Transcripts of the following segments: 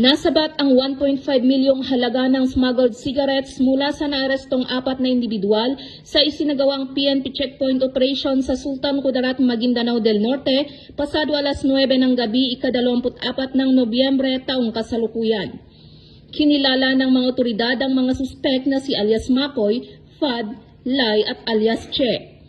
Nasabat ang 1.5 milyong halaga ng smuggled cigarettes mula sa naarestong 4 na individual sa isinagawang PNP checkpoint operation sa Sultan Kudarat, Maguindanao del Norte pasado alas 9 ng gabi ika-24 ng Nobyembre taong kasalukuyan. Kinilala ng mga otoridad ang mga suspek na si alias Makoy, Fad, Lai at alias Che.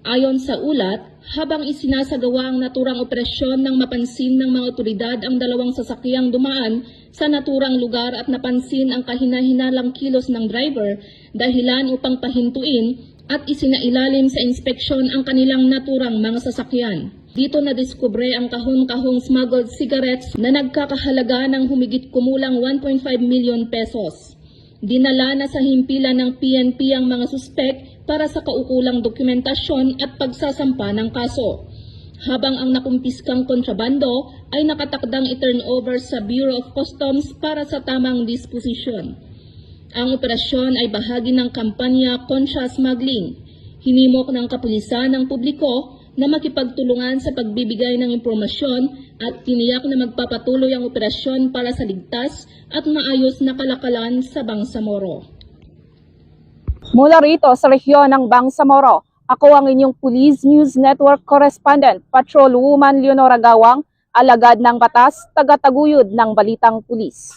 Ayon sa ulat, habang isinasagawa ang naturang operasyon nang mapansin ng mga otoridad ang dalawang sasakyang dumaan sa naturang lugar at napansin ang kahina-hinalang kilos ng driver, dahilan upang pahintuin at isinailalim sa inspeksyon ang kanilang naturang mga sasakyan. Dito nadiskubre ang kahon-kahong smuggled cigarettes na nagkakahalaga ng humigit kumulang 1.5 milyon pesos. Dinala na sa himpilan ng PNP ang mga suspek para sa kaukulang dokumentasyon at pagsasampa ng kaso. Habang ang nakumpiskang kontrabando ay nakatakdang i-turnover sa Bureau of Customs para sa tamang disposisyon. Ang operasyon ay bahagi ng kampanya kontra smuggling. Hinimok ng kapulisan ng publiko na makipagtulungan sa pagbibigay ng impormasyon at tiniyak na magpapatuloy ang operasyon para sa ligtas at maayos na kalakalan sa Bangsamoro. Mula rito sa rehiyon ng Bangsamoro, ako ang inyong Police News Network Correspondent, Patrol Woman Leonora Gawang, alagad ng batas, tagataguyod ng Balitang Pulis.